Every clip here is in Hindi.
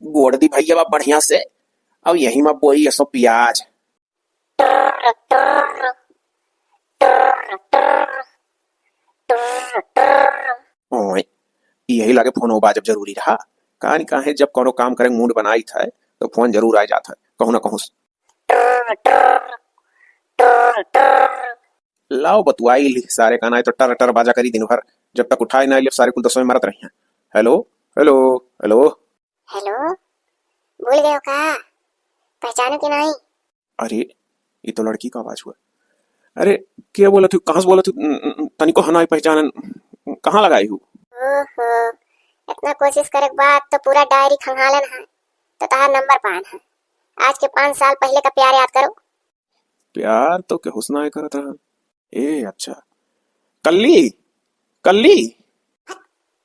गोड़ दी भैया बढ़िया से। अब यही में बोई ये सब प्याज। ओए यही लागे फोन बाजब जरूरी रहा। कहा नहीं कहा जब कोनो काम करे मूड बनाई था तो फोन जरूर आ जाता है कहूँ ना कहूँ। लाओ बतुआई ली सारे काना तो टर टर बाजा करी दिन भर। जब तक उठाए ना सारे कुल दसवें मरत रही हैं। हेलो हेलो हेलो हेलो, भूल गए हो का? पहचानो कि नहीं? अरे ये तो लड़की का आवाज हुआ। अरे क्या बोला तू कहाँ से बोला तू? तनिको हनाई पहचान कहाँ लगाई हूँ? ओहो, इतना कोशिश करे के बाद तो पूरा डायरी खंगालन है। तो तार नंबर पान है। आज के 5 साल पहले का प्यार याद करो। प्यार तो क्या हुस्ना करत रहा। ए अच्छा कल्ली कल्ली।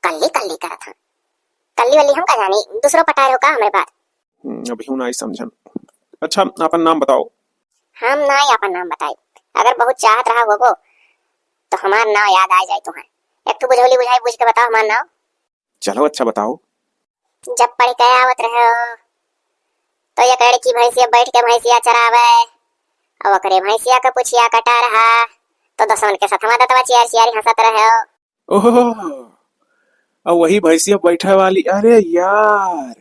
कल्ली कल्ली करा था। कल्ली वल्ली हम का जानी, दूसरो पटार हो का हमारे बात। अभी हूँ ना समझन। अच्छा अपन नाम बताओ। हम ना ही अपन नाम बताई। अगर बहुत चाहत रहा होगो तो हमार नाम याद आ जाए तुम्हें। एक तो बुझौली बुझाई बुझ के बताओ हमार नाम। चलो अच्छा बताओ। जब पढ़ के आवत रहे हो तो ये कड़ की भैंसिया बैठ के भैंसिया चरावे और ओकरे भैंसिया का पुछिया कटा रहा तो दसवन के सथवा दतवा चियार चियारी हंसत रहे हो। ओह अब वही भैंसिया बैठे वाली। अरे यार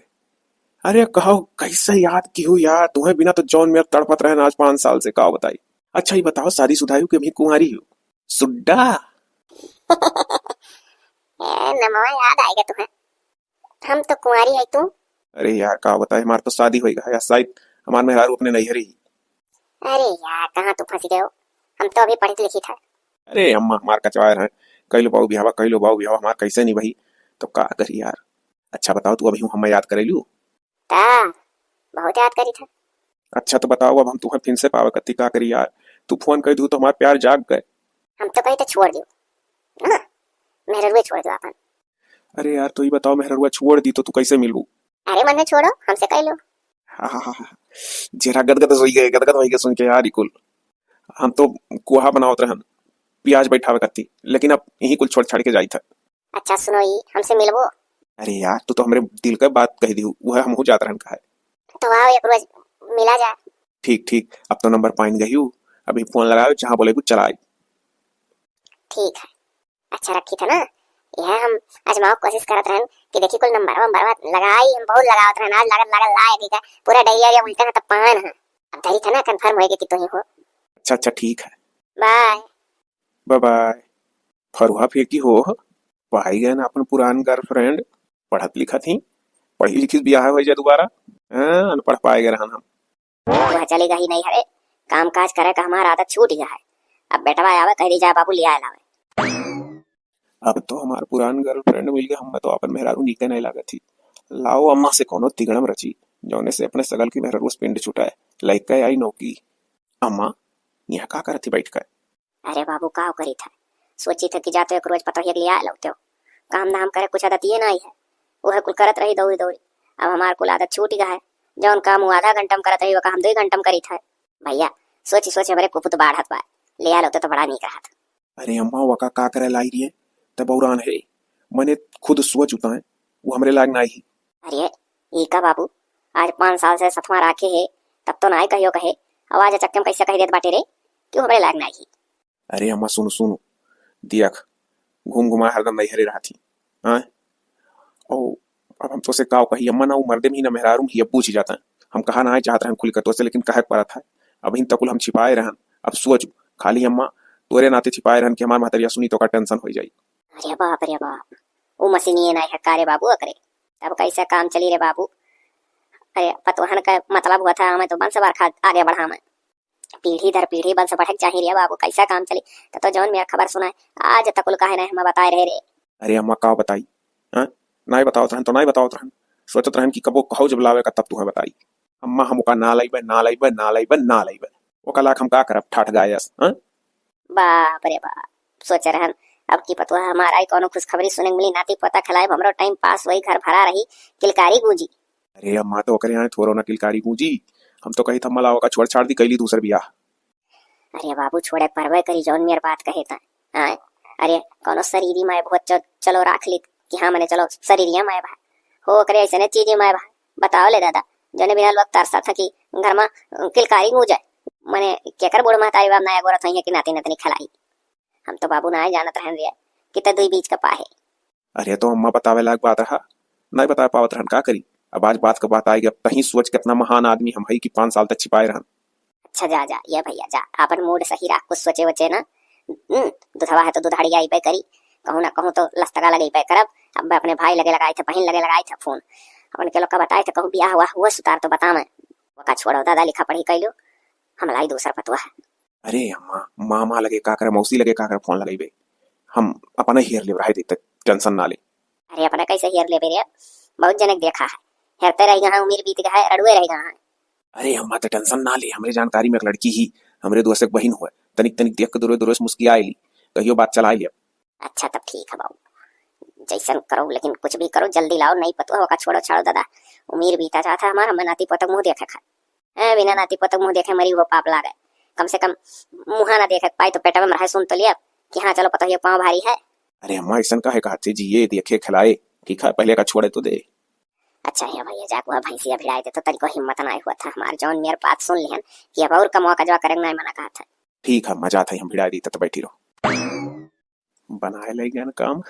अरे कहो कैसे याद की हूँ यार तुम्हें बिना तो जौन मेरा तड़पत रहे ना आज 5 साल से। कहो बताई। अच्छा ये बताओ शादी शुदा कि अभी कुंवारी हो? सुड्डा। नमवा याद आएगा तुम्हें। हम तो कुंवारी है तू। अरे यार कहा बताए हमारे तो शादी होगा या शायद हमारे मेहरारू अपने नैहरी। अरे यार कहाँ तू फंसी गए हो। हम तो अभी पढ़ी लिखी था। अरे अम्मा हमार कचवार है। कैलो बाबू बिहावा कैलो बाबू बिहावा हमार कैसे नहीं भाई। तो का करी यार। अच्छा बताओ तू अभी हम याद करे लू। ता बहुत याद करी था। अच्छा तो बताओ अब हम तुम्हें फिर से पावे कत्ती का करी यार। तू फोन कर दू तो हमारे प्यार जाग गए। हम तो कही तो छोड़ दो ना, मेरे रुए छोड़ दो अपन। अरे यार तो ये बताओ मेहरुआ छोड़ दी तो तू कैसे मिलू? अरे मन छोड़ो हमसे कह लो। हाँ हाँ हाँ जरा गदगद हो गए सुन के यार कुल। हम तो कुहा बनावत रहन प्याज बैठावे कत्ती लेकिन अब यही कुल छोड़ छाड़ के जाई था। अच्छा सुनो ही हमसे मिलवो। अरे यार तू तो हमरे दिल का बात कह दी वह हम हो जात रहन का है। तो आओ एक रोज मिला जा। ठीक ठीक अब तो नंबर पाइन गई हूँ। अभी फोन लगाओ जहाँ बोले कुछ चलाए। ठीक है। अच्छा रखी था ना। यह हम आजमाओ कोशिश करत रहन कि देखी कुल नंबर लगाई हम बहुत लगावत रहन। आज लागत लागत लाए ठीक है पूरा डायरिया उल्टा है तो पान है। अब धरी था ना कंफर्म होएगी कि तू ही हो। अच्छा अच्छा ठीक है। Bye bye bye. फरुहा फेंकी हो पाई गए ना अपन पुरान गर्लफ्रेंड। पढ़त लिखत ही पढ़ी लिखी ब्याह हो जाए दोबारा। हाँ, अनपढ़ पाए गए रहन हम। वह चलेगा ही नहीं हरे। काम काज करे का हमारा आदत छूट गया है। अब बेटवा आवे कह दी जा बाबू लिया लावे। अब तो हमार पुरान गर्लफ्रेंड मिल गए हम तो अपन मेहरारू नीके नहीं लागत थी। लाओ अम्मा से कोनो तिगड़म रची जौने से अपने सगल की मेहरारू पिंड छुटाए लइका आई नौकी। अम्मा यहाँ का करत थी बैठ कर? अरे बाबू का करी था। सोची था कि जाते एक रोज पता ही लिया लगते हो। काम धाम करे कुछ आदत ये नहीं है। वह कुल करत रही दौड़ी दौड़ी। अब हमार कुल आदत छूट गया है। जौन काम वो आधा घंटा में करत रही वो काम 2 घंटा में करी था। भैया सोची सोची हमारे कुपुत बाढ़त बा लिया लगते तो बड़ा नीक रहा था। अरे अम्मा वका का करे लाई रही है तब औरान है। मैंने खुद सोच चुका है वो हमरे लायक ना ही। अरे ये का बाबू आज 5 साल से सतमा राखे है तब तो ना कहियो कहे। आवाज चक्के में कैसे कह देत बाटे रे क्यों हमारे लायक नहीं। अरे अम्मा सुनो सुनो दियख घूम घुमा हरदम नैहरे रहा थी। हाँ ओ अब हम तो से काव कही अम्मा ना वो मर्दे में ही ना मेहरारू ही अब पूछ ही जाता है। हम कहा ना चाहत रहन खुल कर तो से लेकिन कहे पड़ा था। अब इन तकुल हम छिपाए रहन। अब सोच खाली अम्मा तोरे नाते छिपाए रहन कि हमार महतरिया सुनी तो का टेंशन हो जाई। अरे बाप वो मशीनिए नहीं है कारे बाबू अकरे। तब कैसे काम चली रे बाबू। अरे पतवाहन का मतलब हुआ था हमें तो बंश बार आगे बढ़ा मैं पीढ़ी दर पीढ़ी बंश बढ़क चाहिए रे बाबू कैसा काम चली। तो जौन मेरा खबर सुना है आज तक कहे नहीं हम बताए रहे रे। अरे अम्मा का बताई? हाँ ना बताओ रहन तो ना बताओ रहन। सोचत रहन कि कबो कहो जब लावे का तब तुम्हें बताई। अम्मा हम का ना लाइबे ना लाइबे ना लाइबे ना लाइबे वो कलाक हम का करब ठाठ गायस। हाँ बाप रे बाप सोच रहन अब की पतवा हमारा ही कोनो खुशखबरी सुने मिली नाती पता खिलाए हमरो टाइम पास वही घर भरा रही किलकारी गूंजी। अरे अम्मा तो करे यहाँ थोरो ना किलकारी गूंजी। हम तो कही था मलावा का छोड़ छाड़ दी कैली दूसर बियाह। अरे बाबू छोड़े परवे करी जौन मेर बात कहे था। हाँ अरे कोनो शरीरी माए बहुत चलो राख ली कि हाँ मैंने चलो शरीरिया माए भा हो करे ऐसे चीजें माए भा बताओ ले दादा, जने बिना लोग तरसा था कि घर में किलकारी हो जाए। मने केकर बूढ़ महतारी बाप नया गोरत है कि नाती नतनी खलाई। हम तो बाबू ना जानत रहन रिया कि त दुई बीच का पाहे। अरे तो अम्मा बतावे लायक बात रहा, नहीं बता पावत रहन का करी। अब आज बात का बात आएगी, अब तही सोच कितना महान आदमी हम है कि 5 साल तक छिपाए रहन। अच्छा जा जा ये भैया जा, अपन मूड सही रख, कुछ सोचे वचे ना। दुधवा है तो दुधाड़ी आई पे करी, कहूँ ना कहूँ तो लस्तगा लगे पे करब। अब अपने भाई लगे लगाए थे, बहन लगे लगाए थे फोन, अपन के लोग का बताए थे, कहूँ ब्याह हुआ सुतार तो बता मैं वका छोड़ो दादा लिखा पढ़ी कैलो हमलाई दूसरा पतवा है। अरे अम्मा मामा लगे का करे, मौसी लगे का करे, फोन लगाई बे हम अपने हेर ले रहे थे, टेंशन ना ले। अरे अपने कैसे हेर ले बेरिया, बहुत जनक देखा है, हेरते रह गए उम्र बीत गया है, रड़ुए रह गए हैं। अरे अम्मा तो टेंशन ना ले, हमरे जानकारी में एक लड़की ही हमरे दोस्त एक बहन हुआ, तनिक तनिक देख के दूर मुस्की आएली, कहियो बात चला लिया। अच्छा तब ठीक है बाबू, जैसन करो, लेकिन कुछ भी करो जल्दी लाओ, नहीं पतवा होगा छोड़ो छाड़ो दादा, उम्र बीता जाता है हमारा, हम नाती पोतक मुंह देखे खा, बिना नाती पोतक मुंह देखे मरी वो पाप लागे। कम से कम मुँह ना देखे पाई तो पेटा में रहे सुन तो लिया कि हाँ चलो पता ये पाँव भारी है। अरे अम्मा ऐसा काहे कहते जी, ये देखे खिलाए कि खा पहले का छोड़े तो दे। अच्छा है भैया जाक वह भैंसिया भिड़ाए थे तो तरीको हिम्मत ना हुआ था हमारे, जौन मेरे बात सुन लिहन कि अब और का मौका जवा करेंगे नहीं मना कहा था। ठीक है मजा था, हम भिड़ा दी तो बैठी रहो, बनाए ले गया ना काम।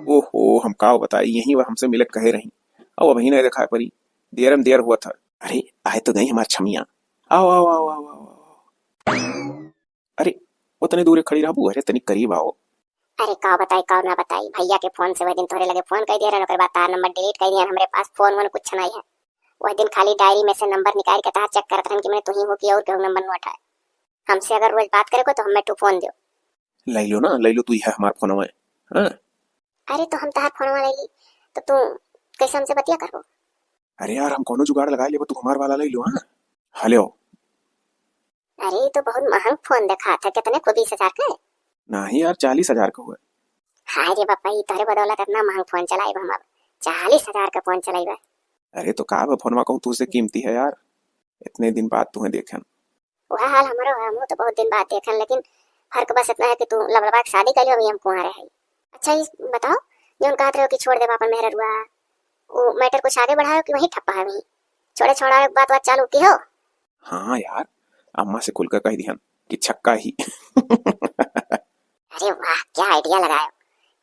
ओहो हम का बताई, यही वह हमसे मिलक कहे रही, अब वही नहीं देखा परी, देर में देर हुआ था। अरे आए तो गई हमारी छमिया, आओ आओ आओ आओ आओ। अरे उतने दूर खड़ी रहा, अरे तनिक करीब आओ। अरे का बताई का ना बताई, भैया के फोन से वह दिन तोरे लगे फोन कर दिया रहा, बाद तार नंबर डिलीट कर दिया, हमारे पास फोन वन कुछ नहीं है। वह दिन खाली डायरी में से नंबर निकाल के चेक करते हैं कि मैं तुही हो कि और केहू नंबर न उठाए। हमसे अगर रोज बात करे को तो हमें तू फोन दो, ले लो ना, ले लो, तू है हमारे फोन में। हाँ अरे तो हम तहार फोन ले ली तो तू कैसे हमसे बतिया करबो। अरे यार हम कोनो जुगाड़ लगा ले, तू हमार वाला ले लो। हाँ हेलो। अरे तो बहुत महंग फोन देखा था, कितने को 20,000 का है? नहीं यार 40,000 का हुआ। हाय रे बापा, ये तोरे बदौलत इतना महंग फोन चलाई हम, अब 40,000 का फोन चलाई। अरे तो का फोन में कहूँ तुझसे कीमती है यार, इतने दिन बाद तुम्हें देखन। वह हाल हमारा है, हम तो बहुत दिन बाद देखन, लेकिन फर्क बस इतना है कि तू लबलबा की शादी कर लियो, अभी हम कुंवारे हैं। अच्छा ये बताओ, जो कहते रहो कि छोड़ दे पापा मेहर हुआ, वो मैटर कुछ आगे बढ़ाओ कि वही ठप्पा है, वही छोड़े छोड़ा बात चालू की हो? हाँ यार अम्मा से खुलकर कह दिया कि छक्का ही। अरे वाह क्या आइडिया लगाया,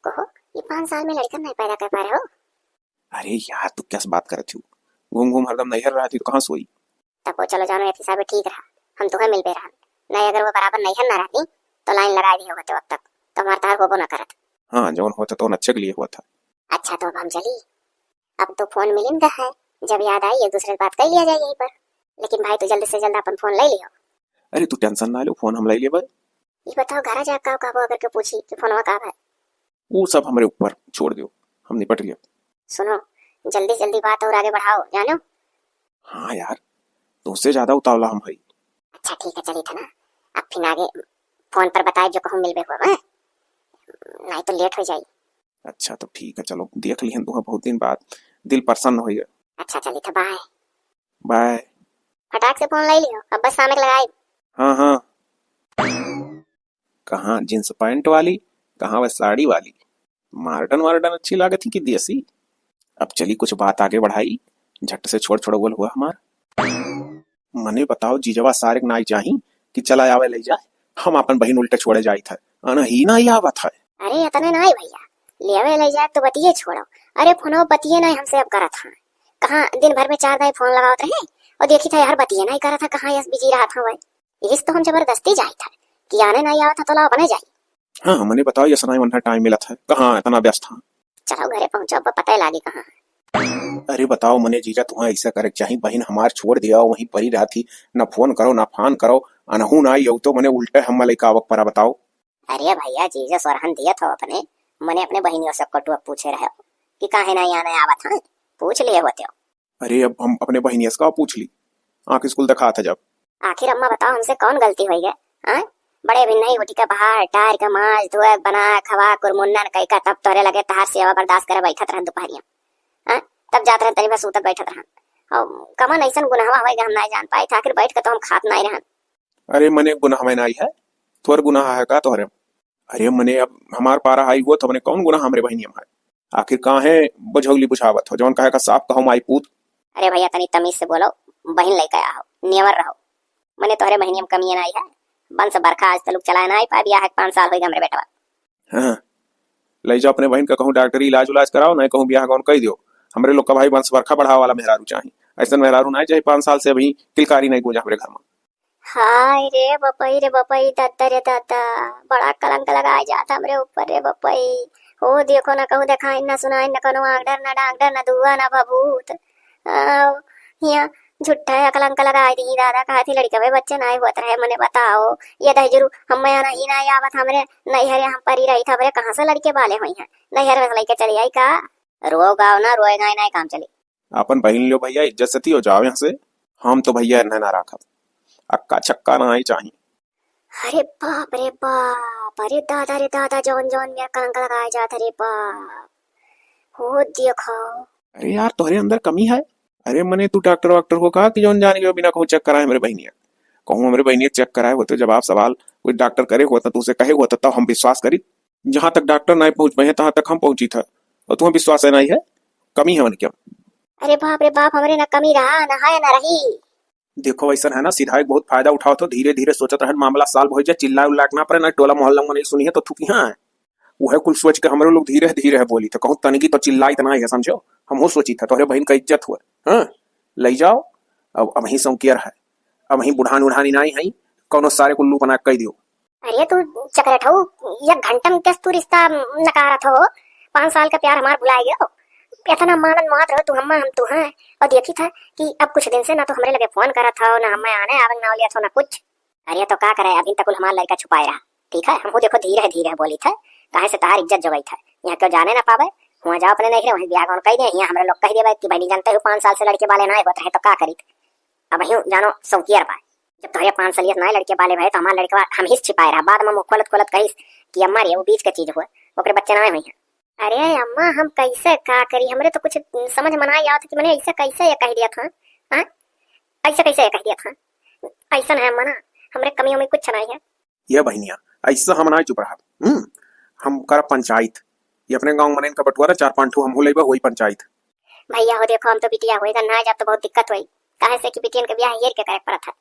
कहो ये 5 साल में लड़का नहीं पैदा कर पा रहे हो। अरे यार तू क्या बात कर रही, घूम घूम हरदम नैहर रहा थी तो कहाँ सोई। तब वो चलो जानो एक हिसाब ठीक रहा, हम तुम्हें मिल पे रहा, नहीं अगर वो बराबर नैहर ना रहती तो लाइन लगा दी होते वक्त तक तो हमारा तार होबो ना करत। हाँ जौन होता तो अच्छे के लिए हुआ था। अच्छा तो अब हम चली, अब तो फोन मिलिन का है, जब याद आई एक दूसरे से बात कर लिया जाए यहीं पर, लेकिन भाई तो जल्दी से जल्द अपन फोन ले लियो। अरे तू टेंशन ना लो, फोन हम ले लिए। ये बताओ घर जा का अगर के पूछी कि फोनवा का है, वो सब हमारे ऊपर छोड़ दो, हम निपट लिया। सुनो जल्दी जल्दी बात और आगे बढ़ाओ जानो। हाँ यार तुमसे ज्यादा उतावला हम भाई। अच्छा ठीक है चली था ना, अब फिर आगे फोन पर बताए जो कहूँ मिलबे हुआ, नहीं तो लेट हो जाए। अच्छा तो ठीक है चलो देख लिहन तुम्हें बहुत दिन बाद, दिल प्रसन्न हो गया। अच्छा चली था, बाय बाय। फटाक से फोन ले लियो, अब बस सामने लगाए। हाँ हाँ कहाँ जींस पैंट वाली, कहाँ वह साड़ी वाली, मॉडर्न मॉडर्न अच्छी लागत थी कि देसी। अब चली कुछ बात आगे बढ़ाई, झट से छोड़ छोड़ बोल हुआ हमार। मने बताओ जीजवा सारे नाई चाही कि चला आवे ले जाए, हम अपन बहन उल्टे छोड़े जाई था, अना ही ना आवत है। अरे इतने नहीं भैया, लेवे ले जाए तो बतिये छोड़ो, अरे फोनो बतिये नहीं हमसे अब करा था, कहाँ दिन भर में 4 दाई फोन लगावत रहे और देखी था यार बतिये नहीं करा था, कहाँ यस बिजी रहा था वही, इस तो हम जबरदस्ती जाई था कि आने नहीं आवा था तो लाओ बने जाई। हाँ मने बताओ ये सनाई मन टाइम मिला था, कहाँ इतना व्यस्त था। चलो घरे पहुंचो, अब पता ही लागी कहाँ। अरे बताओ मने जीजा तुम्हें ऐसा करे चाहिए, बहन हमार छोड़ दिया वहीं परी रहा थी, न फोन करो ना फान करो, अनहू ना यो तो मने उल्टे हम मले का वक्त परा बताओ। अरे भैया जीजा सरहन दिया था अपने, मने अपने बहनियों से कटुआ पूछे रहे कि काहे नहीं आने आवा था, पूछ लिए होते हो। अरे अब हम अपने बहनिया से का पूछ ली, आँख स्कूल दिखा था जब। आखिर अम्मा बताओ हमसे कौन गलती हुई है, हाँ बड़े भी नहीं उठी का बाहर टायर का माज धोए बना खवा कुरमुन्नन कई का, तब तोरे लगे तहार सेवा बर्दाश्त करे बैठत रहन दोपहरिया, हाँ तब जात रहन तनी बस उतक बैठत रहन, और कमन ऐसा गुनाहवा होएगा हम नहीं जान पाए थे, आखिर बैठ के तो हम खात नहीं रहन। अरे मने गुनाह में नहीं है, थोर गुनाह है का तोहरे। अरे मने अब हमार पारा आई हुआ तो मने कौन गुनाह हमरे बहनिया में है। आखिर काहे बुझौली बुझावत हो, जौन कहे का साफ कहो माई पूत। अरे भैया तनी तमीज से बोलो, बहन लेके आओ, नियवर रहो। मने तोहरे बहनियम कमी नहीं है, बंस बरखा आज तलुक चलाए ना पा बिया है 5 साल हो गए हमरे बेटवा। हाँ, ले जाओ अपने बहन का कहूँ डॉक्टरी इलाज उलाज कराओ, नहीं कहूँ ब्याह कौन कह दियो। हमरे लोग का भाई वंश बरखा बढ़ावा वाला मेहरारू चाहिए, ऐसा मेहरारू नहीं चाहे 5 साल से अभी किलकारी नहीं गुजा हमरे घर में। हाय रे बपई दादा रे दादा, बड़ा कलंक लगाया जाता हमरे ऊपर रे बपई। हो देखो ना कहूँ देखाई ना सुनाई ना कनो आगडर ना डांगडर ना दुआ ना भभूत। यहाँ झुट्ठा है कलंक लगाई दी दादा, कहा थी लड़के वे बच्चे नहीं होत रहे, मने बताओ ये दहजरू हम नहीं नहीं आवत हमरे नहीं हरे हम परी रही था हमरे कहाँ से लड़के वाले हुई हैं, नहीं हरे लेके चली आई का रो गाओ ना रोएगा नहीं काम चली। अपन बहन लो भैया इज्जत से हो जाओ यहाँ से, हम तो भैया ना राखब, अक्का छक्का ना ही चाहिए। अरे बाप रे बाप, अरे दादा रे दादा, जौन जौन मेरा कलंक लगाया जाता रे बाप। हो देखो अरे यार तुम्हारे अंदर कमी है। अरे मने तू डॉक्टर वॉक्टर को कहा कि जौन जाने के बिना कहूँ चेक कराए मेरे बहनिया, कहूँ मेरे बहनिया चेक कराए होते जवाब सवाल कोई डॉक्टर करे होता तो उसे कहे होता तब हम विश्वास करी। जहां तक डॉक्टर नहीं पहुंच पाए तहां तक हम पहुंची था, और तुम्हें विश्वास है नहीं है, कमी है मन क्या। अरे बाप रे बाप, हमरे ना कमी रहा ना है ना रही। देखो ऐसा है ना, सीधा एक बहुत फायदा उठाओ तो धीरे धीरे सोचत रहे मामला साल हो जाए, चिल्ला उल्ला ना पड़े ना, टोला मोहल्ला में नहीं सुनी है तो थूकी हाँ वह कुल सोच के हमारे लोग धीरे धीरे बोली था, कहूँ तनिकी तो चिल्ला इतना ही है समझो, हम वो सोची था तोहरे बहन का इज्जत हुआ। हाँ ले जाओ, अब वही संकेर है, अब वही बुढ़ान उढ़ानी नहीं है, कौनो सारे कुल्लू बना कह दियो। अरे तू चकरेट हो, ये घंटा में कैसे तू रिश्ता नकारत हो, 5 साल का प्यार हमार भुला गया, इतना मानन मात रहो तू हम तू हैं। और देखी था कि अब कुछ दिन से ना तो हमरे लगे फोन करा था ना हमें आने आवंग ना लिया था ना कुछ। अरे तो का करे, अभी तक हमारा लड़का छुपाए रहा, ठीक है हमको देखो धीरे धीरे बोली था, काहे से तार इज्जत जगई था, यहाँ क्यों जाने ना पावे, वहाँ जाओ अपने नहीं वहीं ब्याह कौन कह दे, यहाँ हमारे लोग कह दे कि भाई नहीं जानते हो 5 साल से लड़के वाले ना होते हैं तो का करी। अब वहीं जानो सौकियर पाए, जब तुम्हारे 5 साल ना लड़के वाले भाई तो हमारा लड़का हम ही छिपाए रहा, बाद में मुँह खोलत खोलत कही कि अम्मा रे वो बीच का चीज हुआ ओकरे बच्चे ना हुई हैं। अरे अम्मा हम कैसे का करी, हमरे तो कुछ समझ में नहीं आता कि मैंने ऐसा कैसे ये कह दिया था। हाँ ऐसा कैसे ये कह दिया था, ऐसा है अम्मा ना हमरे कमी उमी कुछ नहीं है। ये बहनिया ऐसा हम ना चुप रहा, हम कर पंचायत, ये अपने गांव में इनका बंटवारा 4-5 ठो हम हो लेबा वही पंचायत। भैया हो देखो हम तो बिटिया होएगा ना जब तो बहुत दिक्कत हुई, काहे से कि बिटियन के ब्याह येर के करे पड़ा था,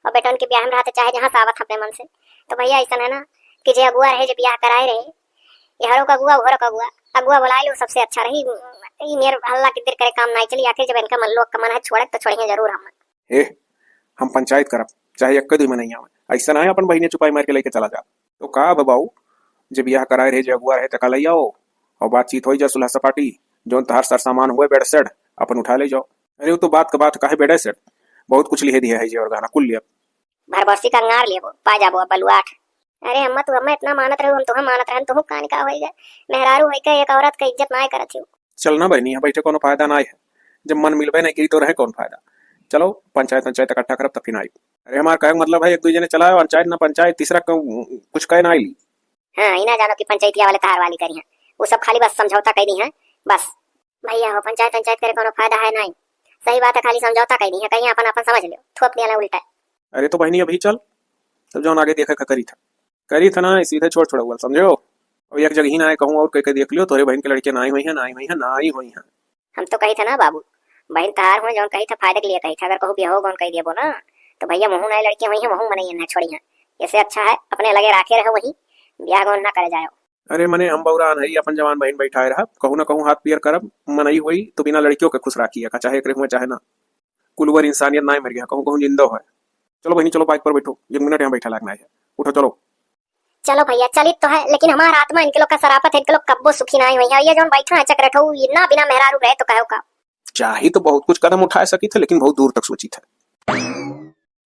और बेटन के ब्याह में रहते चाहे जहाँ से आवत अपने मन से। तो भैया ऐसा है ना कि जो अगुआ रहे जो ब्याह कराए रहे, यारों का अगुआ घोर का अगुआ बुला लो सबसे अच्छा रही, मेरे हल्ला की देर करे काम नहीं चली, आखिर जब इनका मन लोग का मन है छोड़े तो छोड़ेंगे जरूर हम पंचायत करब चाहे एक दू में नहीं आवे, ऐसा ना है अपन बहने चुपाई मार के लेके चला जा। तो का बाबू जब ब्याह कराए रहे जो अगुआ रहे तो कल आओ और बातचीत हो जाए सुलह सपाटी, जो तहार सर सामान हुए बेड सेट अपन उठा ले जाओ। अरे वो तो बात का बात काहे बेड सेट, बहुत कुछ लिखे दिया है जी और गाना कुल लिया भरबरसी का अंगार लेबो पा जाबो बलुआठ। अरे अम्मा तू हमें इतना मानत रहो, हम तो मानत रहन तो कान का होई गए, मेहरारू होई के एक औरत का इज्जत ना करत हो। चलना बहनी है बैठे कोनो फायदा ना है, जब मन मिलबे नहीं करी तो रहे कौन फायदा। चलो पंचायत इकट्ठा करब तब फिर आई। अरे हमारा कहे मतलब है एक दूसरे ने चलाया पंचायत ना पंचायत तीसरा कुछ कहे ना ली। हाँ इना जानो कि पंचायतिया वाले तार वाली करी है, वो सब खाली बस समझौता कह दी है बस। भैया हो पंचायत करे कोनो फायदा है नहीं, सही बात है खाली समझौता कह दी है, कहीं अपन अपन समझ लो थोप दिया उल्टा। अरे तो बहनी अभी चल तब जो आगे देखा करी था ना सीधे छोड़ छोड़ा हुआ समझो, और एक जगह ही ना कहूँ और कह देख लियो तोरे बहन के लड़के ना ही हुई है। हम तो कही था ना बाबू बहन तार हो जो कही था फायदे के लिए कही था, अगर कहूँ ब्याह कौन कह दिया ना तो भैया महू नए लड़के वही महू मनाइए ना छोड़ी है, इससे अच्छा है अपने लगे राखे रहो वही ब्याह कौन ना करे जाओ। अरे मने हम बौरा नहीं अपन जवान बहन बैठाए रहा, कहूँ ना कहूँ हाथ पियर करब मनई हुई तो बिना लड़कियों के खुश राखी है, चाहे एक हुए चाहे ना, कुलवर इंसानियत ना मर गया कहूँ कहूँ जिंदा है। चलो बहनी चलो बाइक पर बैठो, 1 मिनट यहाँ बैठा लगना है, उठो चलो। चलो भैया चलित तो है, लेकिन हमारा आत्मा इनके लोग का सरापत है, इनके लोग कब्बो सुखी नहीं हुई है, ये जो बैठा है चक्र रखो ये ना बिना मेहरारू रहे तो कहो का। चाहे तो बहुत कुछ कदम उठा सकी थे लेकिन बहुत दूर तक सोची था।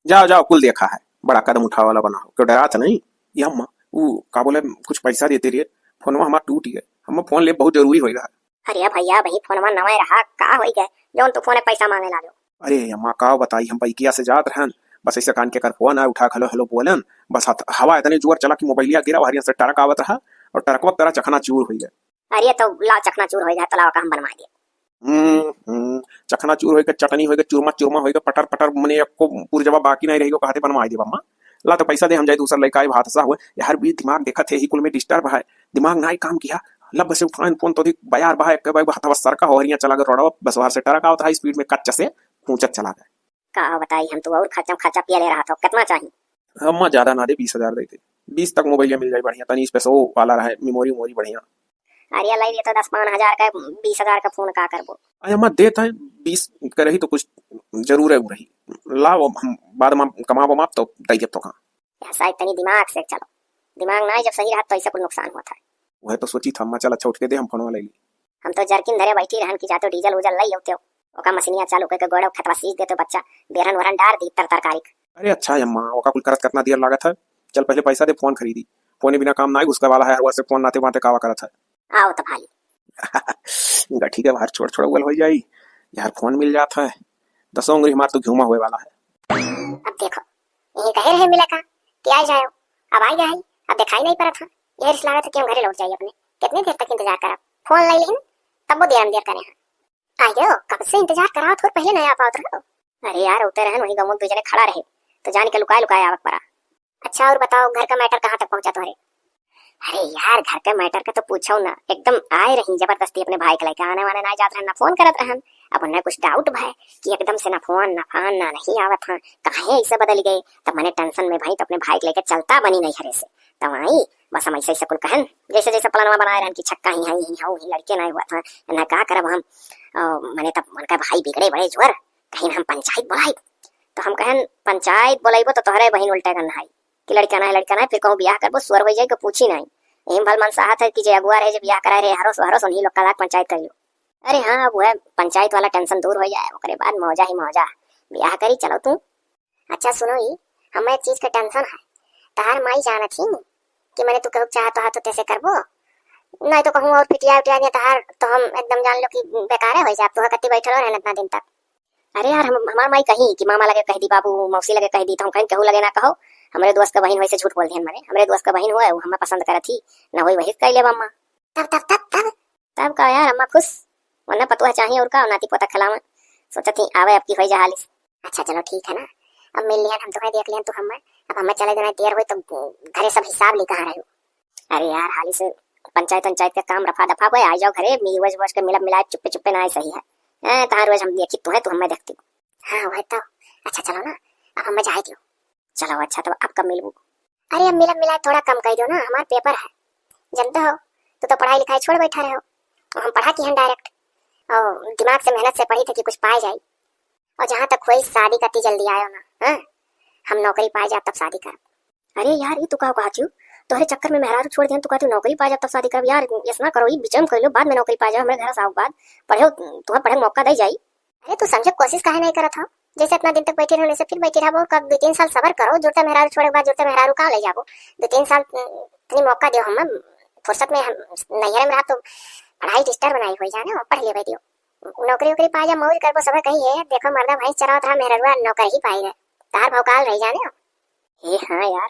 जाओ जाओ कुल देखा है, बड़ा कदम उठा वाला बना हो, क्यों डरा था नहीं। ये अम्मा वो का बोले कुछ पैसा देते रहिए, फोन हमारा टूट गया, हम फोन ले बहुत जरूरी होगा। अरे भैया वही फोन नवा रहा का हो गए जो तो फोन पैसा मांगे ला लो। अरे अम्मा का बताई हम पैकिया से जात रहन, बस ऐसे कान के कर फोन आया उठा हेलो हेलो बोलन, बस हवा इतने जोर चला कि मोबाइलिया गिरा हरिया से टरक आवत रहा और टरकवा तरह चखना चूर हो गया। अरे तो ला चखना चूर हो जाए तो लाओ का हम बनवा दिए। चखना चूर होगा चटनी होगा चूरमा चूरमा होगा पटर पटर मने को पूरी जवाब बाकी नहीं रहेगा कहते बनवा दे अम्मा ला तो पैसा दे हम जाए दूसरा लड़का भात सा हुए यार भी दिमाग देखा थे ही कुल में डिस्टर्ब है, दिमाग ना काम किया लब से फाइन फोन तो बयार बहा के भाई हथवा सरका होरियां चला गए रोडवा बस बाहर से टरक आवत हाई स्पीड में कच्चा से कूचत चला गए। का बताई हम तो और खर्चा खर्चा पिया ले रहा था, कितना चाहिए? अम्मा ज्यादा ना दे 20,000 देते 20 तक मोबाइल मिल जाए बढ़िया तनी इस पे 100 वाला रहे मेमोरी मोरी बढ़िया। अरे लाई ये तो 10-5 हजार का 20,000 का फोन का करबो। अरे अम्मा देता है 20 करे ही तो कुछ जरूर है रही लाओ हम बाद में कमाबो माप तो दई तो कहां ऐसा इतनी दिमाग से चलो, दिमाग ना जब सही रहा तो ऐसा कुछ नुकसान हुआ था। वह तो सोची था अम्मा चल अच्छा उठ के दे हम फोन ले ली। हम तो जर्किन धरे बैठी रहन की जातो डीजल उजल लई होते ओका मशीनिया चालू करके गोड़ा खतवा सीज देते बच्चा बेरन वरन डार दी तरकारी। अरे अच्छा है अम्मा ओका कुल करत कितना देर लागत है। चल पहले पैसा दे फोन खरीदी फोन बिना काम ना घुसका वाला है वो से फोन नाते बाते कावा करत है। आओ तो भाली गठी के बाहर छोड़ छोड़ उगल हो जाई यार फोन मिल जाता है 10 उंगली मार तो घुमा हुए वाला है। अब देखो यही कहे रहे मिला का कि आ जाओ, अब आ गया है, अब दिखाई नहीं पड़ा था। यह रिश्ता लगा था कि हम घरे लौट जाइए अपने। कितनी देर तक इंतजार करा, फोन ले लेन तब वो देर देर करे आइयो, कब से इंतजार कराओ थोड़ा पहले नहीं आ पाओ तो। अरे यार उतर रहन वही गमो दूसरे खड़ा रहे तो जान के लुकाए लुकाए आवक पड़ा। अच्छा और बताओ घर का मैटर कहाँ तक पहुंचा तुम्हारे? अरे यार घर के मैटर का तो पूछो ना, एकदम आए रही जबरदस्ती अपने भाई के लेके आने वाने ना जात रहन ना फोन करत रहन। अब उन्हें कुछ डाउट भाई कि एकदम से ना फोन ना फान ना नहीं आवत था कहे ऐसे बदल गए। तब मैंने टेंशन में भाई तो अपने भाई के लेके चलता बनी नहीं हरे से तब आई बस हम ऐसे कुल कहन जैसे जैसे प्लानवा बनाए रहन की छक्का ही लड़के ना हुआ था ना का करब हम। मैंने तब मन का भाई बिगड़े बड़े जोर कहीं हम पंचायत बुलाई तो हम कहन पंचायत बुलाइबो तो तोहरे बहन उल्टा करना है कि लड़का ना फिर कहूँ ब्याह करबो सुअर हो जाए को पूछी नहीं। एम भल मन साहत है कि जे अगुआ रहे जब ब्याह कराए रहे हरो उन्हीं लोग का पंचायत करियो। अरे हाँ वो है पंचायत वाला टेंशन दूर हो जाए ओकरे बाद मौजा ही मौजा ब्याह करी चलो तू। अच्छा सुनो ही हमें एक चीज का टेंशन है, तहार माई जाना थी कि मैंने तू कहूँ चाहता तो कैसे करबो नहीं तो कहूँ और पिटिया उटिया दिया तहार तो हम एकदम जान लो कि बेकार हो जाए तो कत्ती बैठल रहना इतना दिन तक। अरे यार हमार माई कही कि मामा लगे कह दी बाबू मौसी लगे कह दी तो हम कहीं कहूँ लगे ना कहो हमारे दोस्त का बहन वैसे झूठ बोल दिया हमारे दोस्त का बहन हुआ है वो हमें पसंद करा थी ना वही वही कर ले मम्मा। तब तब तब तब तब का यार अम्मा खुश वरना पतुआ चाहिए और का नाती पोता खिलावा सोचा थी आवे आपकी हो जा हालिस। अच्छा चलो ठीक है ना अब मिल लिया हम तो देख लिया तो हम अब हमें चले जाना देर हुई तो घरे सब हिसाब ले कहाँ रहे। अरे यार हाली से पंचायत का काम रफा दफा हुआ आ जाओ घरे रोज रोज के मिलब मिलाए चुप्पे चुप्पे ना सही है कहाँ रोज हम देखी तो है तो हमें देखती हाँ वह तो। अच्छा चलो ना अब हमें जाए दियो चलो अच्छा तो अब कब मिलूं? अरे अब मिलब मिलाए थोड़ा कम कर दो ना हमारे पेपर है जानते हो तो पढ़ाई लिखाई छोड़ बैठा रहे हो और हम पढ़ा की हैं डायरेक्ट और दिमाग से मेहनत से पढ़ी थी कि कुछ पाए जाए और जहाँ तक हुई शादी करती जल्दी आयो ना हाँ हम नौकरी पाए जाए तब शादी कर। अरे यार ये तू का कहती तोहरे चक्कर में मेहरारू छोड़ दिया तू कहती नौकरी पाए जाए तब शादी कर। यार ऐसा ना करो ये बिचम कर लो बाद में नौकरी पाए जाओ हमारे घर साहब बाद पढ़े तुम्हें पढ़े मौका दे जाई। अरे तू समझो कोशिश काहे नहीं करत हो जैसे इतना दिन तक बैठे रहने से फिर बैठे रहो कब 2-3 साल सबर करो जुड़ता मेहरारू छोड़े के बाद जुड़ता मेहरारू कहाँ ले जाबो 2-3 साल इतनी मौका दियो हम फुर्सत में नैहरे में रहा तो पढ़ाई डिस्टर्ब बनाई हुई जाने पढ़ ले दियो नौकरी वोकरी पाए जा मौज करबो सब कही है देखो मर्दा भाई चरावत रहा मेहरुआ नौकर ही पाई है तार भौकाल रही जाने। हे हाँ यार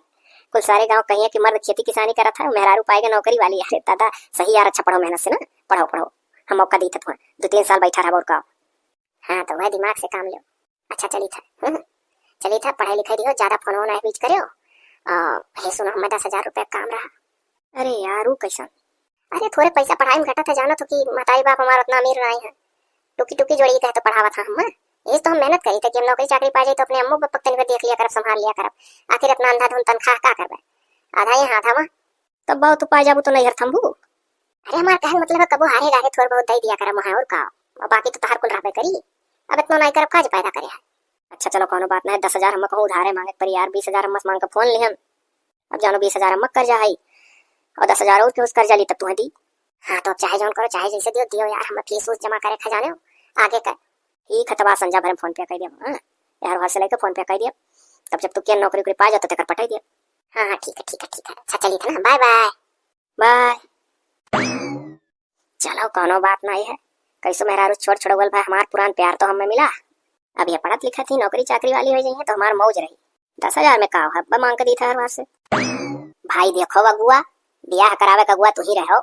कुल सारे गांव कही है कि मर्द खेती किसानी करा था मेहरारू पाएगा नौकरी वाली यार दादा सही यार अच्छा पढ़ो मेहनत से ना पढ़ो हम मौका दी था 2-3 साल बैठा रहा का। हाँ तो वह दिमाग से काम लो अच्छा चली था पढ़ाई लिखाई दियो ज्यादा फोन वोन बीच करो हे सुनो हमें 10,000 रुपया काम रहा। अरे यार वो कैसा अरे थोड़े पैसा पढ़ाई में घटा था जानो तो कि माताई बाप हमारा उतना अमीर नहीं है टुकी टुकी जोड़ी कहे तो पढ़ावा था हम ये तो हम मेहनत करी थी कि हम नौकरी चाकरी पा जाए तो अपने अम्मू पापा तनिक देख लिया करब संभाल लिया करब आखिर अपना अंधाधुन तनख्वाह का करबे आधा यहाँ आधा वहाँ तब बहुत तो पा जाबू तो नहीं हर थम्बू। अरे हमारा कहने मतलब है कबो हारे डारे थोड़ा बहुत दे दिया करब वहाँ और का और बाकी तो तहार कुल रहबे करी अब इतना नहीं करब काज पैदा करे है। अच्छा चलो कोनो बात नहीं 10,000 हम कहूँ उधारे मांगे पर यार 20,000 हम मांग के फोन लिहन अब जानो 20,000 हम कर जा और 10,000 और के उस कर्जा ली तब तुम्हें दी। हाँ तो अब चाहे जौन करो चाहे जैसे दियो दियो यार हमें फीस जमा करे खजाने हो आगे कर ठीक है तब संजा भर फोन पे कर दिया हाँ यार घर से लेकर फोन पे कर दिया तब जब तू क्या नौकरी वोकरी पा जाता तो पटाई दिया। हाँ ठीक है अच्छा चलिए था ना बाय बाय। चलो कोनो बात नहीं है कैसे मेहरारू छोड़ छोड़ भाई हमार पुरान प्यार तो हमें मिला अब ये पढ़त लिखा थी नौकरी चाकरी वाली हो जाइए तो हमार मौज रही 10,000 में का हब्बा मांग के दी था हर से। भाई देखो अगुआ ब्याह करावे का अगुआ तू ही रहो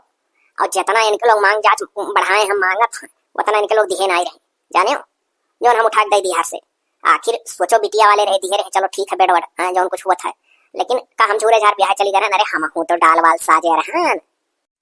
और जितना इनके लोग मांग जाच बढ़ाए हम मांगत उतना इनके लोग दिहे नहीं रहे जाने हो जो हम उठा दे दिया से आखिर सोचो बिटिया वाले रहे दिए रहे चलो ठीक है बेडवड जो कुछ हुआ था लेकिन का हम झूरे झार ब्याह चली गए अरे हम हूँ तो डाल वाल साजे रहन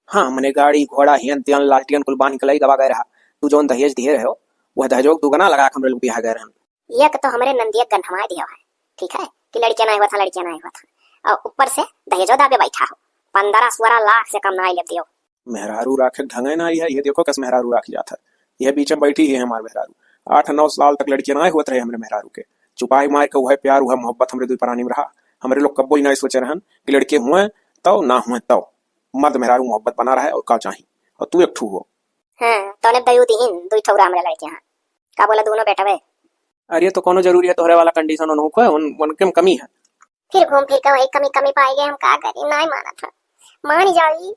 हाँ मने गाड़ी घोड़ा हियन तियन लालटियन कुल बांध के लई गवा गए रहा। तू जोन दहेज दिए रहे हो वह दहेजोग दुगना लगा के हमरे लोग बिहा गए रहन। एक तो हमारे नंदिया गंधमाए दिया है, ठीक है, कि लड़कियां नहीं हुआ था, लड़कियां नहीं हुआ था, और ऊपर से दहेजो दाबे बैठा हो। 15-16 लाख से कम ना ले दियो। मेहरारू राखे ढंगे ना आई है, ये देखो कस मेहरारू राखी जाता है। यह बीच में बैठी है हमारे मेहरारू। 8-9 साल तक लड़कियां ना होते रहे हमरे मेहरारू के। चुपाई मार के वह प्यार वह मोहब्बत हमरे दुई प्राणी में रहा। हमरे लोग कब्बो ही नहीं सोचे रहन कि लड़के हुए तो ना हुए तो मर्द मेहरारू मोहब्बत बना रहा है और का चाहिए। और तू एक ठू हो। हां तोने दयु दीन दुई ठौरा हमरे लड़के हां का बोला दोनों बेटा वे। अरे तो कोनो जरूरी है तोहरे वाला कंडीशन उन को उनके में कमी है। फिर घूम फिर के वही कमी कमी पाएंगे, हम का करें, नहीं माना था, मान जाई।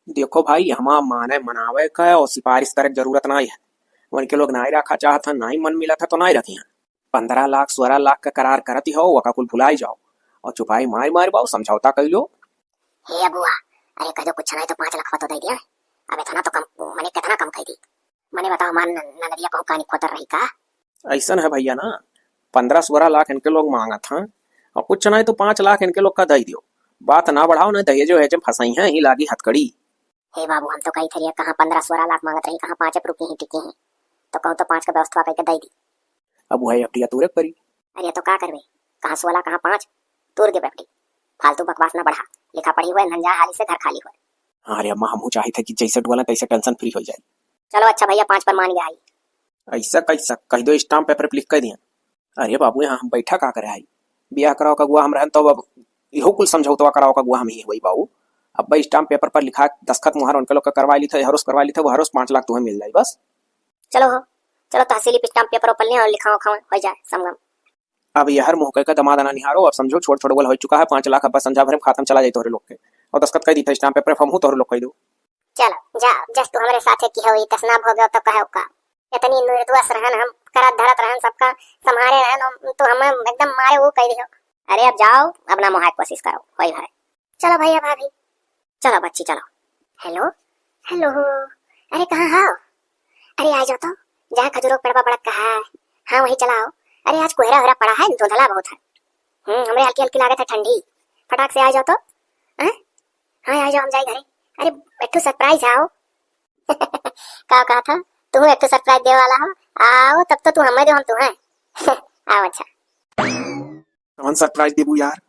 देखो भाई हमा माने मनावे का और सिफारिश करे जरूरत नहीं है। उनके लोग नहीं रखा चाहता नहीं मन मिला था तो नहीं रखी है। 15 लाख 16 लाख का करार करती हो वका कुल भुलाई जाओ और चुपाई मार मार बाओ समझौता कर लो। हे बुआ अरे कह दो कुछ नहीं तो 5 लाख तो दे दिया। अब इतना तो कम मैंने कितना कम कह दी। मैंने बताओ मान नगरिया को कहानी खोतर रही का। ऐसा है भैया ना 15-16 लाख इनके लोग मांगा था और कुछ नहीं तो 5 लाख इनके लोग का दे दियो। बात ना बढ़ाओ ना दहेजो है जब फंसाई है ही लागी हथकड़ी। हे बाबू हम तो कही थे कहाँ 15-16 लाख मांगत रही, कहाँ 5 रुपये ही टिकी हैं, तो कहूँ तो 5 का व्यवस्था करके दे दी। अब वह एफडी तूरे परी। अरे तो का करवे, कहाँ 16 कहाँ 5 तूर दे बेटी। फालतू बकवास ना बढ़ा, लिखा पढ़ी हुआ नंजा हाली से घर खाली हुआ। हाँ अरे अम्मा हमहू चाहे थे कि जैसे डोला तैसे टेंशन फ्री हो जाए। चलो अच्छा भैया 5 पर मान गया। ऐसा कैसा कह दो स्टाम्प पेपर पे लिख कर दिया। अरे बाबू यहाँ हम बैठा का करे आई ब्याह कराओ का गुआ हम रहन तो अब इहो कुल समझौता कराओ का गुआ हम ही वही बाबू। अब भाई स्टाम्प पेपर पर लिखा दस्खत मुहर उनके लोग का करवा ली थे हरोस करवा ली थे वो हरोस 5 लाख तुम्हें मिल जाए बस। चलो हो चलो तहसीली स्टाम्प पेपर पर ले और लिखाओ खाओ हो जाए समगम। अब ये हर मुहके का दमादना निहारो अब समझो छोड़ छोड़ बोल हो चुका है 5 लाख अब बस संजा भरे खातम चला जाए तोरे लोग के और दस्खत कर दी था स्टाम्प पेपर फॉर्म हो तोरे लोग कह दो। चलो जा जस तू हमारे साथे की होई तसनाब हो गयो तो कहो का इतनी निर्दोष रहन हम करत धरत रहन सबका संभारे रहन तो हम एकदम मारे वो कह दियो। अरे अब जाओ अपना मोहाय कोशिश करो होई भाई। चलो भैया भाभी चलो बच्ची चलो। हेलो हेलो अरे कहाँ हो, अरे आ जाओ तो जहाँ खजूरों पेड़ बड़ा कहा है। हाँ वही चलाओ। अरे आज कोहरा वहरा पड़ा है धुंधला बहुत है। हमें हल्की हल्की लागत है ठंडी, फटाक से आ जाओ तो। हाँ आ जाओ हम जाए घरे। अरे एक सरप्राइज आओ का कहा था तू एक सरप्राइज दे वाला हो आओ तब तो तू हमें दे हम तू है आओ अच्छा कौन सरप्राइज देबू यार।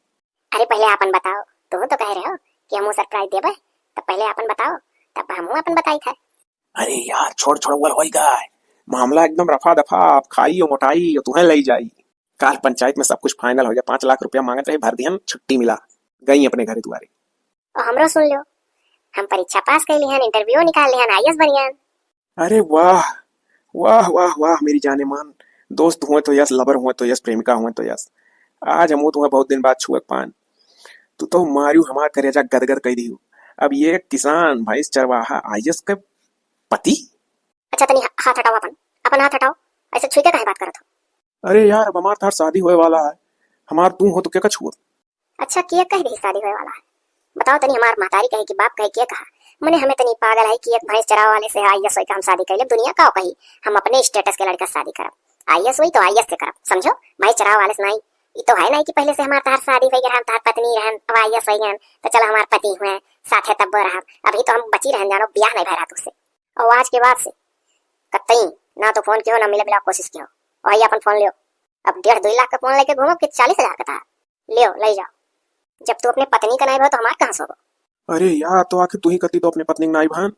अरे पहले आपन बताओ, तुम तो कह रहे हो कि हम सरप्राइज देबे तब पहले आपन बताओ तब हम अपन बताई था। अरे यार छोड़ छोड़ बोल होई गए मामला एकदम रफा दफा आप खाई और मोटाई और तुम्हें ले जाई। काल पंचायत में सब कुछ फाइनल हो गया 5 लाख रुपया मांगते रहे भर दिया छुट्टी मिला गई अपने घरे तुम्हारे। और हमरो सुन लो हम परीक्षा पास कर लिहन इंटरव्यू निकाल लिहन आईएएस बनियान। अरे वाह वाह वाह वाह मेरी जाने मान दोस्त हुए तो यस लवर हुए तो यस प्रेमिका हुए तो यस आज हम तुम्हें बहुत दिन बाद छुए पान तू तो मारियो हमार करेजा गदगद कह दी। अब ये किसान भैंस चरवाहा आईएएस के पति। अच्छा तनी हाथ हटाओ अपन अपन हाथ हटाओ ऐसे छुई के काहे बात करत हो। अरे यार अब हमार तार शादी होए वाला है हमार तू हो तो क्या छुआ। अच्छा किए कह दी शादी होए वाला है, बताओ तनी हमार महतारी कहे कि बाप कहे के कहा मने हमें तनी पागल है कि एक भैंस चराव वाले से आईएएस होई का हम शादी कर ले दुनिया का कही हम अपने स्टेटस के लड़का शादी करब आईएएस हुई तो आईएएस से करब समझो भैंस चराव वाले से नहीं। ये तो है नहीं कि पहले से हमार तार शादी हो गया तार पत्नी रहन अब आईएएस हो गए तो चलो हमार पति हुए साथे तब रहा अभी तो हम बची रहन जानो ब्याह नहीं भरा तुझसे और आज के बाद से कतई ना तो फोन कियो ना मिले बिला कोशिश कियो वही अपन फोन लियो। अब 1.5-2 लाख का फोन लेके घूमो कि 40,000 का था लियो ले जाओ। जब तू अपने पत्नी का नहीं भा तो हमार कहाँ सो। अरे यार तो आखिर तू ही करती तो अपने पत्नी नाई भान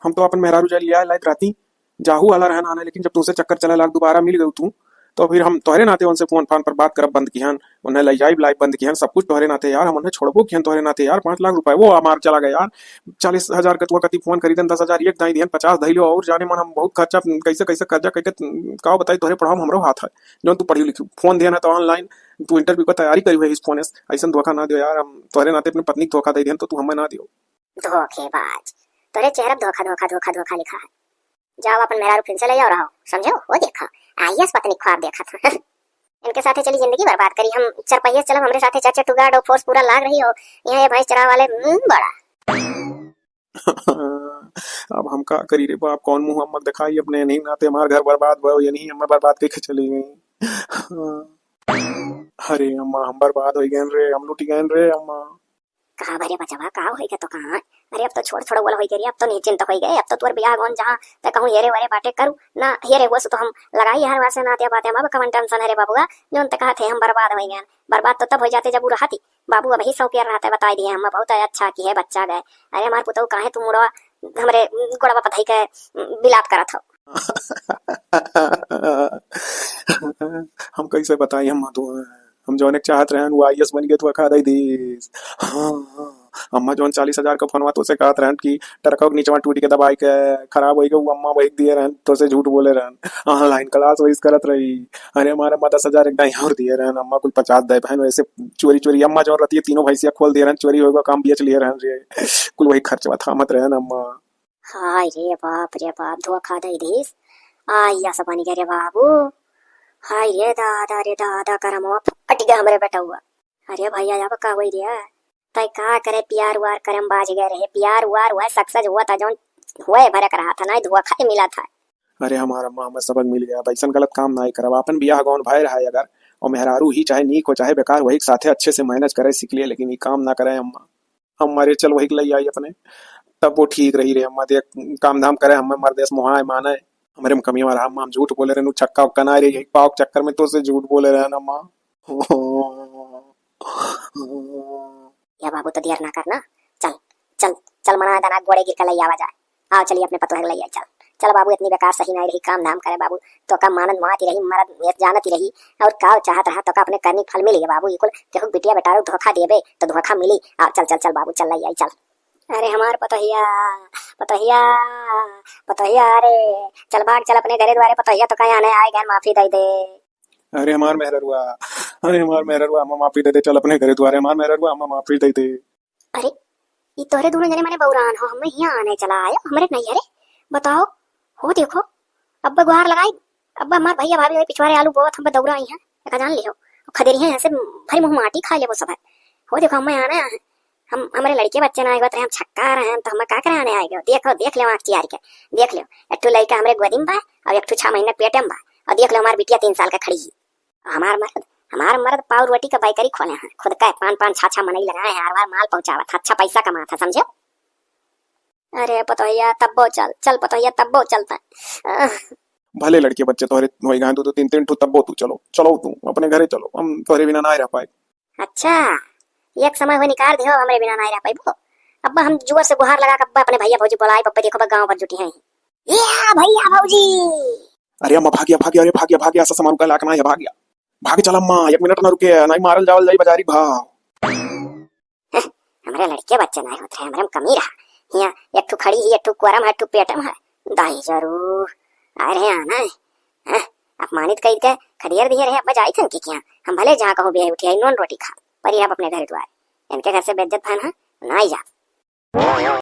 हम तो अपन मेहरारू जा लिया लाइक राती जाहू वाला रहना आना लेकिन जब तुमसे चक्कर चला लाख दोबारा मिल गई तू तो फिर हम तोहरे नाते उनसे फोन फान पर बात करब बंद किहन उन्हें ले जाइब लाइव बंद किहन सब कुछ तोहरे नाते यार हम उन्हें छोड़बो किहन तोहरे नाते यार 5 लाख रुपए वो हमार चला गया यार 40,000 का तू कति फोन खरीदन 10,000 एक दाई दिहन 50 धइलो और जाने मन हम बहुत खर्चा कैसे कैसे कर्जा करके का बताई तोहरे पढ़ाओ हमरो हाथ है जो तू पढ़ी लिखी फोन दिया ना तो ऑनलाइन तू इंटरव्यू का तैयारी करी है इस फोन ऐसा धोखा ना दियो यार हम तोहरे नाते अपनी पत्नी धोखा दे दिहन तो तू हमें ना दियो। धोखेबाज तोरे चेहरा धोखा धोखा धोखा धोखा लिखा है। जाओ अपन मेहरारू फिर से ले जाओ रहो समझो वो देखा आईएएस पत्नी ख्वाब देखा था इनके साथे चली जिंदगी बर्बाद करी हम 4 पहिए चलो हमरे साथे 4 टू गार्ड और फोर्स पूरा लाग रही हो यहाँ ये भैंस चरा वाले बड़ा अब हम का करी रे बाप कौन मुंह हम दिखाई अपने नहीं नाते हमारे घर बर्बाद भयो ये नहीं हम बर्बाद करके चली गई। अरे अम्मा हम बर्बाद हो गए रे हम लुट गए रे अम्मा। कहाँ भरे बचवा का होई के तो कहाँ। अरे अब तो छोड़ छोड़ बोला होई के रे, अब तो निश्चिंत होई गए। अब तो तोर बियाह गोन जहाँ ते कहूँ हेरे वरे बाटे करू ना, हेरे हुआ तो हम लगाई हर वार से नाते बाते हम अब कमन टेंशन है रे बाबूआ। जोन ते कहा थे हम बर्बाद हो गए, बर्बाद तो तब हो जाते जब वो रहती। बाबू अब ही सौ के रहते बता दिए हम बहुत अच्छा की है बच्चा गए। अरे हमार पुतौ काहे तू मुड़वा हमरे गोड़वा पथई के बिलाप करत हो। हम कैसे बताई हम तो हम जौन एक चाहत रहन वो आईएएस बन गए तो खा दई दी। हाँ हाँ, अम्मा जौन 40,000 का फोनवा तो से कहत रहन कि टरका के नीचवा टूट के दबाई के खराब होई के वो अम्मा वही दिए रहन तो से झूठ बोले रहन। ऑनलाइन क्लास वही करत रही। अरे हमारे अम्मा 10,000 एक दाई और दिए रहन, अम्मा कुल 50 दे बहन वैसे चोरी चोरी अम्मा जौन रहती है तीनों भैंसिया खोल दिए रहन, चोरी होगा काम बेच लिए रहन रे। कुल वही खर्चवा थामत रहन अम्मा। हाय रे बाप धोखा दई दीस। आइया सब बनी गए रे बाबू। हाय रे दादा करमवा फट गया हमरे बेटा हुआ। अरे भैया अब का होई रे, तय का करे प्यार वार करम बाज गए रहे, प्यार वार हुआ सक्सेस हुआ था जौन हुए भरे कर रहा था ना धोखा ही मिला था। अरे हमारा अम्मा हमें सबक मिल गया, ऐसा गलत काम ना ही करवा। अपन बियाह गौन भाई रहा है अगर और मेहरारू ही चाहे नीक हो चाहे बेकार वही साथे अच्छे से मैनेज करे सीख लिए, लेकिन ये काम ना करे अम्मा। हमारे चल वही ले आई अपने तब वो ठीक रही रे अम्मा। देख काम धाम करे हमें मरदेश मुहाए माने हमारे में कमी वाला अम्मा। हम झूठ बोले रहे छक्का उक्का ना रे, यही पाव के चक्कर में तो से झूठ बोले रहे ना अम्मा। या बाबू तो देर ना करना, चल चल चल मना दाना गोड़े गिर कर लई आवा जाए। आओ चलिए अपने पतोह लई आई। चल चल बाबू इतनी बेकार सही नहीं रही, काम धाम करे बाबू तो का मानत माती रही मरद नियत जानती रही और का चाहत रहा तो का अपने करनी फल मिली बाबू। ये कुल केहू बिटिया बेटारू धोखा देबे तो धोखा मिली। आओ चल चल चल बाबू चल लई आई चल। अरे हमार पतोहिया पतोहिया पतोहिया अरे चल भाग चल अपने घरे द्वारे पतोहिया तो कहीं आने आए गए माफी दे दे। अरे हमार मेहररुआ, अरे हमार मेहररुआ अम्मा माफी दे दे, चल अपने घरे द्वारे हमार मेहररुआ अम्मा माफी दे दे। अरे ये तोरे दूर जने मैंने बौरान हो हमें यहाँ आने चला आयो हमरे नहीं। अरे बताओ हो देखो अब्बा गुहार लगाई। अब्बा हमार भैया भाभी पिछवाड़े आलू बहुत हम दौड़ा आई हैं जान लियो खदेरी हैं ऐसे भरी मुंह माटी खा ले वो सब है। हो देखो हमें आना है, हम हमारे लड़के बच्चे ना आए हम छक्का रहे हैं तो हमें का कराने आएगा। देखो देख लो आँख चियार के देख लो एक ठो लड़का हमारे गोदी में बा और एक ठो 6 महीने पेटे में बा और देख लो हमारी बिटिया 3 साल का खड़ी है। हमार मर्द पाव रोटी का बाइकरी खोले हैं खुद का 5-5 6-6 मनई लगाए हैं हर बार माल पहुंचावा था अच्छा पैसा कमा था समझो। अरे पतोहिया तब्बो चल चल पतोहिया तब्बो चलता भले लड़के बच्चे तोहरे होई गए तो 3-3 ठो तब्बो तू चलो चलो तू अपने घरे चलो, हम तोहरे बिना ना रह पाए। अच्छा एक समय हो निकाल दियो हमरे बिना नहीं रह पाइबो। अब्बा हम जुआ से गुहार लगा के अब्बा अपने भैया भौजी बुलाए पप्पा देखो बा गांव पर जुटी हैं ये भैया भौजी। अरे अम्मा भाग्या भाग्या, अरे भाग्या भाग्या ऐसा सामान का लाकना है भाग्या भागे चल अम्मा 1 मिनट ना रुके नहीं मारल जावल जाई बाजारी भाव। हमरे लड़के बच्चे नहीं होते हमरे में कमी रहा यहाँ एक ठो खड़ी है एक ठो कुरम है एक ठो पेटम है दाई जरूर आ रहे आना है अपमानित कई के खदियर दिए रहे अब जाई थन की क्या हम भले जहाँ कहो बे उठी नॉन रोटी खा पर आप अपने घर द्वार इनके घर से बेइज्जत भान है ना ही जा।